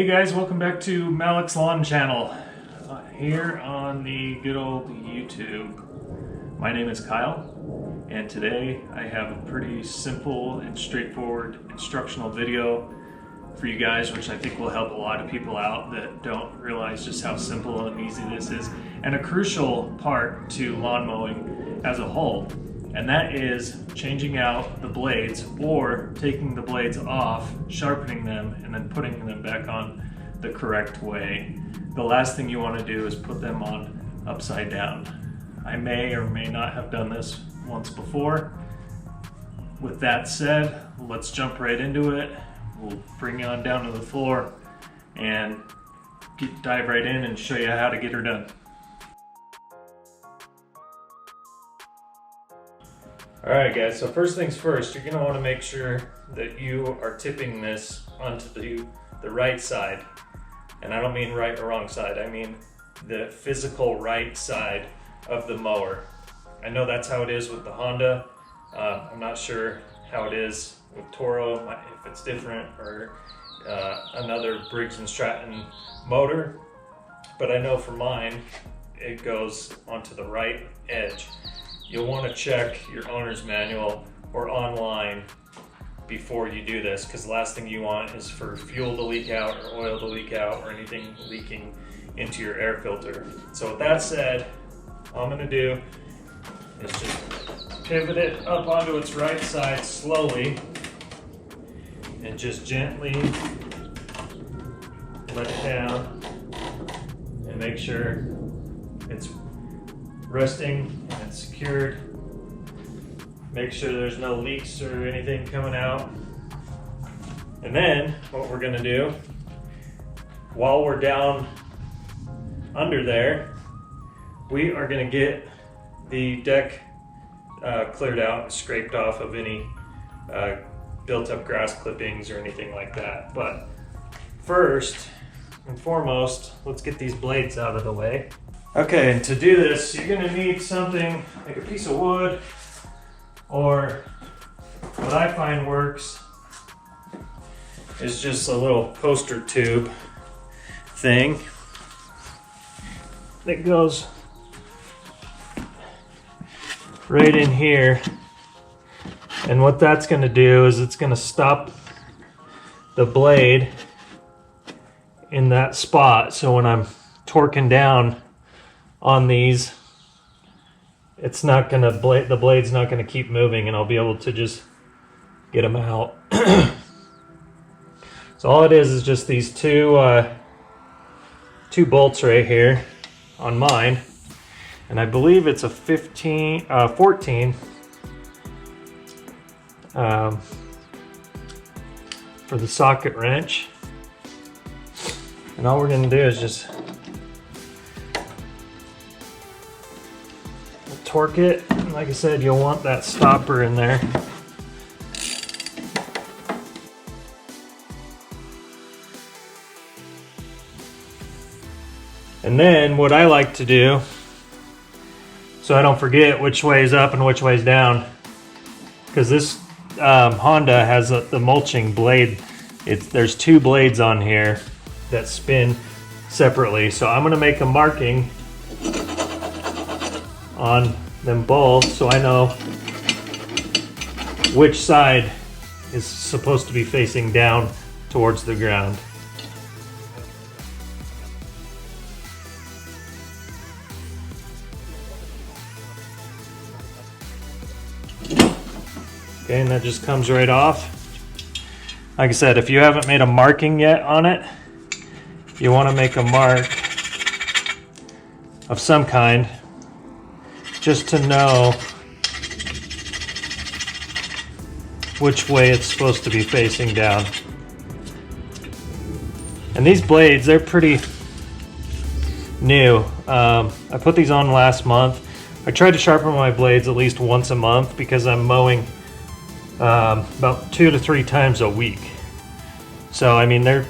guys, welcome back to Malik's Lawn Channel here on the good old YouTube. My name is Kyle, and today I have a pretty simple and straightforward instructional video for you guys, which I think will help a lot of people out that don't realize just how simple and easy this is, and a crucial part to lawn mowing as a whole, and that is changing out the blades or taking the blades off, sharpening them, and then putting them back on the correct way. The last thing you want to do is put them on upside down. I may or may not have done this once before. With that said, let's jump right into it. We'll bring you on down to the floor and dive right in and show you how to get her done. Alright guys, so first things first, you're going to want to make sure that you are tipping this onto the right side. And I don't mean right or wrong side, I mean the physical right side of the mower. I know that's how it is with the Honda. I'm not sure how it is with Toro, if it's different, or another Briggs & Stratton motor. But I know for mine, it goes onto the right edge. You'll want to check your owner's manual or online before you do this, because the last thing you want is for fuel to leak out or oil to leak out or anything leaking into your air filter. So with that said, all I'm going to do is just pivot it up onto its right side slowly and just gently let it down and make sure it's resting and it's secured. Make sure there's no leaks or anything coming out. And then what we're gonna do, while we're down under there, we are gonna get the deck cleared out and scraped off of any built up grass clippings or anything like that. But first and foremost, let's get these blades out of the way. Okay, and to do this, you're gonna need something like a piece of wood, or what I find works is just a little poster tube thing that goes right in here. And what that's going to do is it's going to stop the blade in that spot. So when I'm torquing down on these, it's not going to the blade's not going to keep moving, and I'll be able to just get them out. So all it is just these two bolts right here on mine, and I believe it's a 14 for the socket wrench. And all we're going to do is just torque it. And like I said, you'll want that stopper in there. And then what I like to do, so I don't forget which way is up and which way is down, because this Honda has the mulching blade. There's two blades on here that spin separately. So I'm going to make a marking on them both so I know which side is supposed to be facing down towards the ground. Okay, and that just comes right off. Like I said, if you haven't made a marking yet on it, you want to make a mark of some kind just to know which way it's supposed to be facing down. And these blades, they're pretty new. I put these on last month. I try to sharpen my blades at least once a month because I'm mowing about 2 to 3 times a week. So I mean, they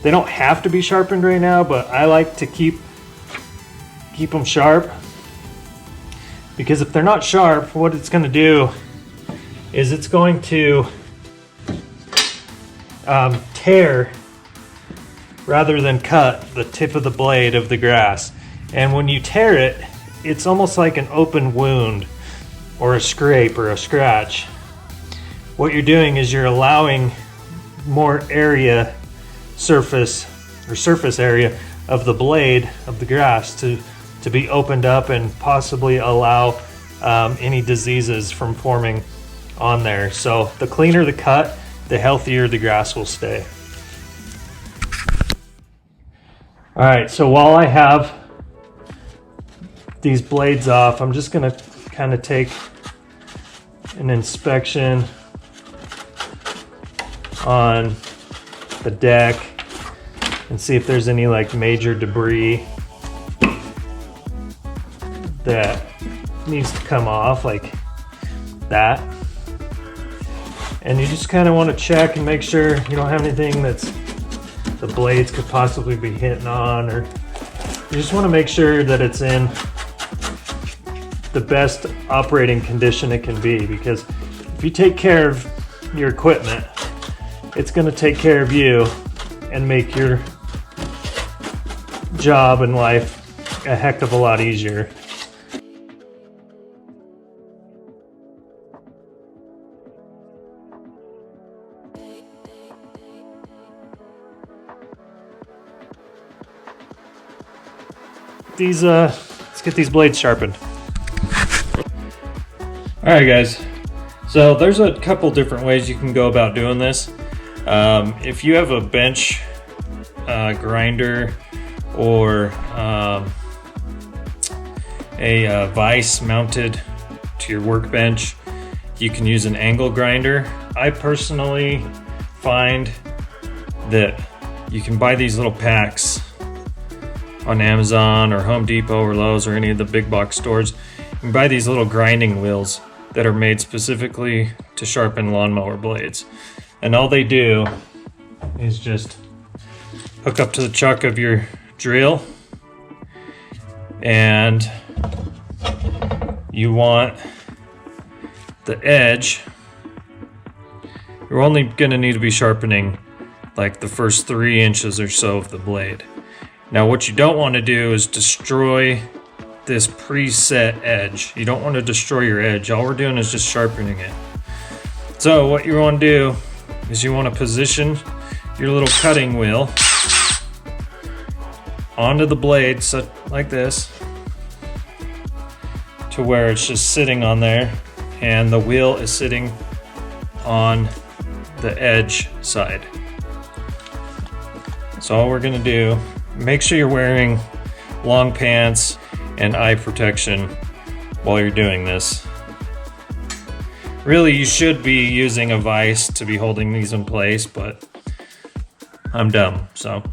don't have to be sharpened right now, but I like to keep them sharp, because if they're not sharp, what it's going to do is it's going to tear rather than cut the tip of the blade of the grass. And when you tear it, it's almost like an open wound or a scrape or a scratch. What you're doing is you're allowing more surface area of the blade of the grass to be opened up and possibly allow any diseases from forming on there. So the cleaner the cut, the healthier the grass will stay. All right, so while I have these blades off, I'm just gonna kind of take an inspection on the deck and see if there's any like major debris that needs to come off, like that. And you just kind of want to check and make sure you don't have anything that's the blades could possibly be hitting on, or you just want to make sure that it's in the best operating condition it can be, because if you take care of your equipment, it's going to take care of you and make your job in life a heck of a lot easier. Let's get these blades sharpened. All right, guys. So there's a couple different ways you can go about doing this. If you have a bench grinder or a vise mounted to your workbench, you can use an angle grinder. I personally find that you can buy these little packs on Amazon or Home Depot or Lowe's or any of the big box stores. You can buy these little grinding wheels that are made specifically to sharpen lawnmower blades. And all they do is just hook up to the chuck of your drill, and you want the edge. You're only going to need to be sharpening like the first 3 inches or so of the blade. Now what you don't want to do is destroy this preset edge. You don't want to destroy your edge. All we're doing is just sharpening it. So what you want to do is you want to position your little cutting wheel onto the blade, so like this, to where it's just sitting on there and the wheel is sitting on the edge side. So all we're going to do, make sure you're wearing long pants and eye protection while you're doing this. Really, you should be using a vise to be holding these in place, but I'm dumb, so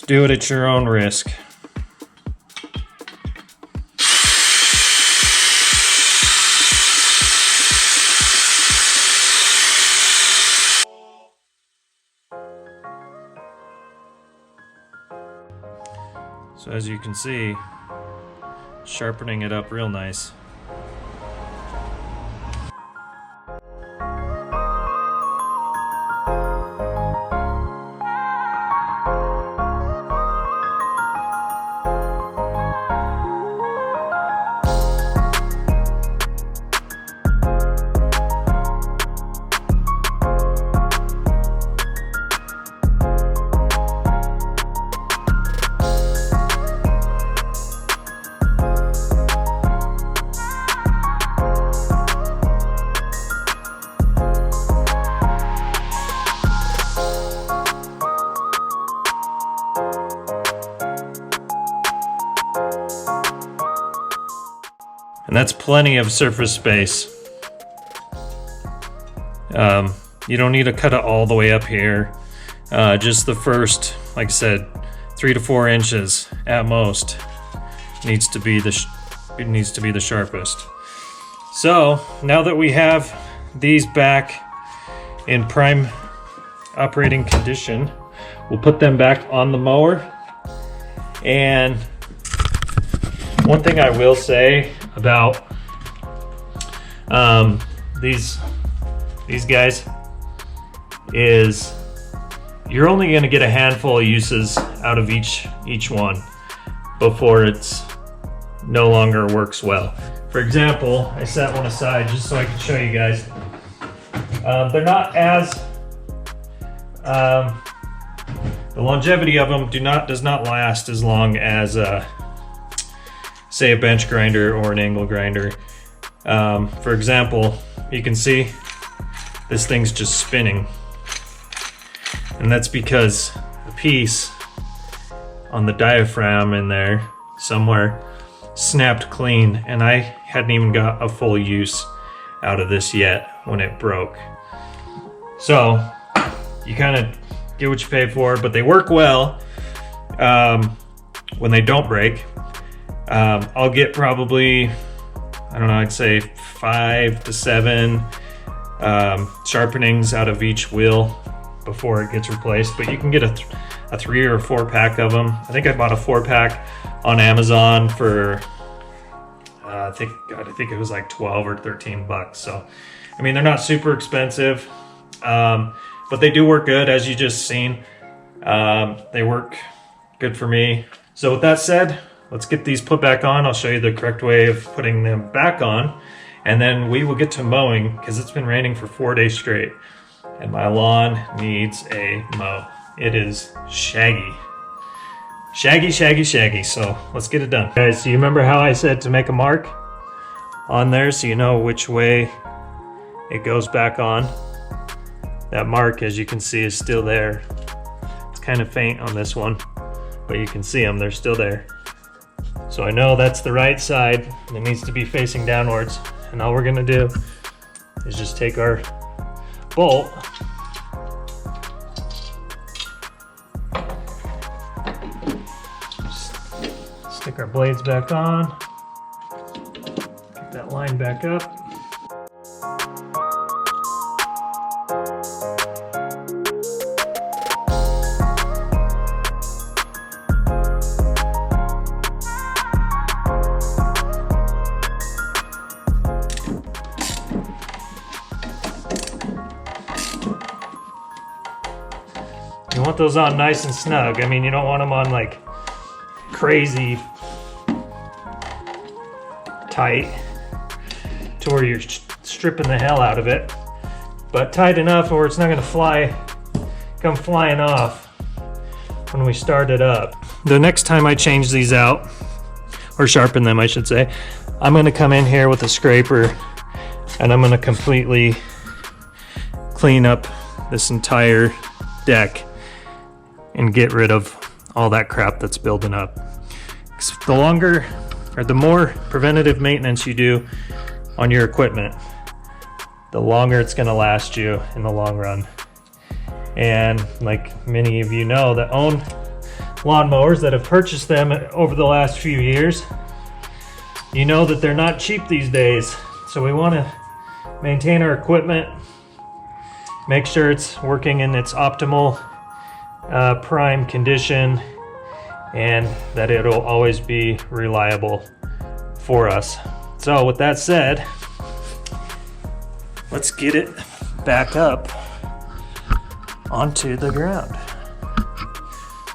do it at your own risk. So as you can see, sharpening it up real nice. And that's plenty of surface space. You don't need to cut it all the way up here. Just the first, like I said, 3 to 4 inches at most needs to be the sharpest. So now that we have these back in prime operating condition, we'll put them back on the mower. And one thing I will say about these guys is you're only gonna get a handful of uses out of each one before it's no longer works well. For example, I set one aside just so I can show you guys. They're not as, the longevity of them does not last as long as, say, a bench grinder or an angle grinder. For example, you can see this thing's just spinning. And that's because the piece on the diaphragm in there somewhere snapped clean, and I hadn't even got a full use out of this yet when it broke. So you kind of get what you pay for, but they work well when they don't break. I'll get probably, I don't know, I'd say 5 to 7 sharpenings out of each wheel before it gets replaced, but you can get a 3 or 4 pack of them. I think I bought a 4 pack on Amazon for I think it was like 12 or 13 bucks. So I mean, they're not super expensive, but they do work good, as you just seen. They work good for me. So with that said, let's get these put back on. I'll show you the correct way of putting them back on, and then we will get to mowing because it's been raining for 4 days straight and my lawn needs a mow. It is shaggy. Shaggy, shaggy, shaggy. So let's get it done. Guys, so you remember how I said to make a mark on there so you know which way it goes back on? That mark, as you can see, is still there. It's kind of faint on this one, but you can see them, they're still there. So I know that's the right side. It needs to be facing downwards. And all we're gonna do is just take our bolt, stick our blades back on, get that line back up. You want those on nice and snug. I mean, you don't want them on like crazy tight to where you're stripping the hell out of it, but tight enough where it's not gonna come flying off when we start it up. The next time I change these out, or sharpen them I should say, I'm gonna come in here with a scraper and I'm gonna completely clean up this entire deck and get rid of all that crap that's building up. The longer or the more preventative maintenance you do on your equipment, the longer it's going to last you in the long run. And like many of you know that own lawnmowers that have purchased them over the last few years, you know that they're not cheap these days. So we want to maintain our equipment, make sure it's working in its optimal prime condition, and that it'll always be reliable for us. So with that said, let's get it back up onto the ground.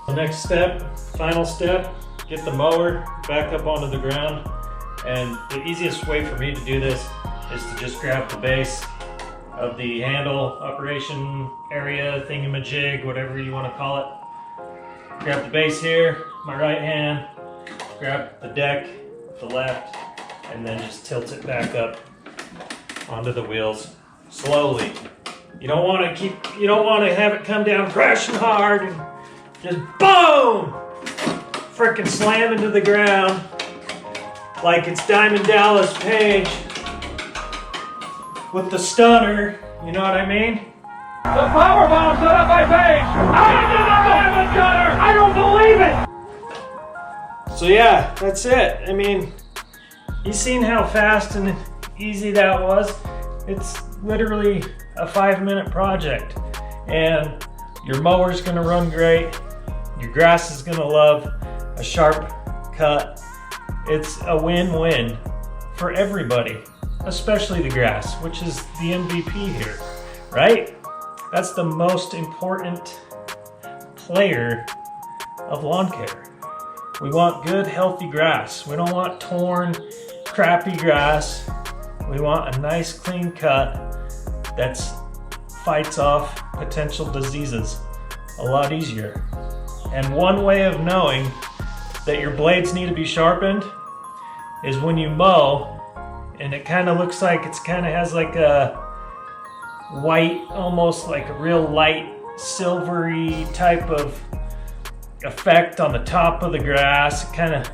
The next step, final step, get the mower back up onto the ground. And the easiest way for me to do this is to just grab the base of the handle operation area, thingamajig, whatever you want to call it. Grab the base here, my right hand, grab the deck with the left, and then just tilt it back up onto the wheels slowly. You don't want to have it come down crashing hard and just boom! Frickin' slam into the ground like it's Diamond Dallas Page with the stunner, you know what I mean? The power bomb set up by Page! I did the Diamond Cutter! I don't believe it! So yeah, that's it. I mean, you seen how fast and easy that was? It's literally a 5-minute project. And your mower's gonna run great. Your grass is gonna love a sharp cut. It's a win-win for everybody, especially the grass, which is the MVP here, right? That's the most important layer of lawn care. We want good, healthy grass. We don't want torn, crappy grass. We want a nice, clean cut that fights off potential diseases a lot easier. And one way of knowing that your blades need to be sharpened is when you mow, and it kind of looks like it's kind of has like a white, almost like a real light silvery type of effect on the top of the grass. Kind of,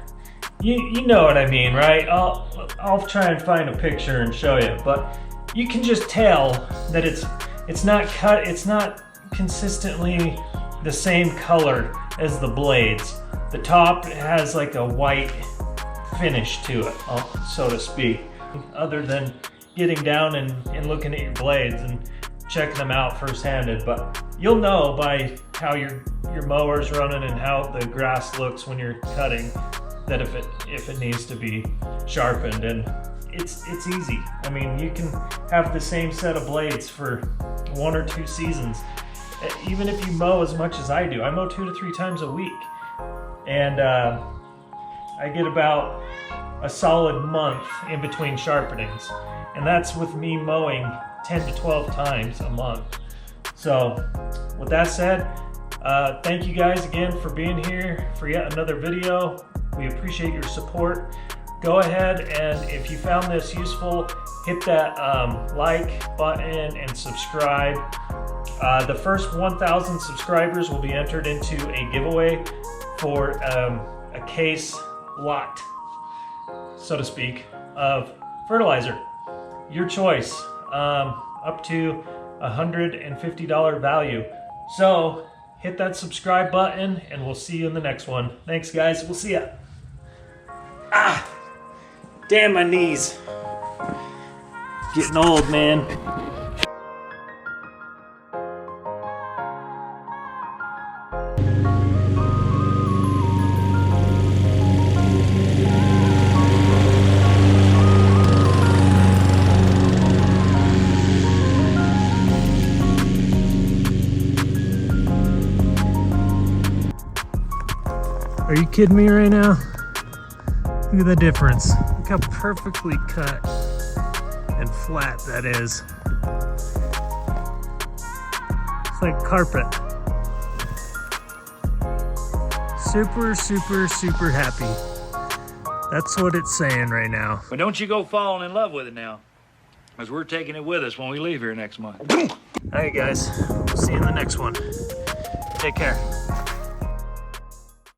you know what I mean, right? I'll try and find a picture and show you, but you can just tell that it's not cut, it's not consistently the same color as the blades. The top has like a white finish to it, so to speak. Other than getting down and looking at your blades and checking them out first-handed, but you'll know by how your mower's running and how the grass looks when you're cutting that if it needs to be sharpened. And it's easy. I mean, you can have the same set of blades for 1 or 2 seasons. Even if you mow as much as I do. I mow 2 to 3 times a week, and I get about a solid month in between sharpenings, and that's with me mowing 10 to 12 times a month. So with that said, thank you guys again for being here for yet another video. We appreciate your support. Go ahead, and if you found this useful, hit that like button and subscribe. The first 1,000 subscribers will be entered into a giveaway for a case lot, so to speak, of fertilizer. Your choice, up to $150 value. So hit that subscribe button, and we'll see you in the next one. Thanks, guys. We'll see ya. Damn my knees. Getting old, man. Are you kidding me right now? Look at the difference. Look how perfectly cut and flat that is. It's like carpet. Super, super, super happy. That's what it's saying right now. But don't you go falling in love with it now, because we're taking it with us when we leave here next month. All right, guys. We'll see you in the next one. Take care.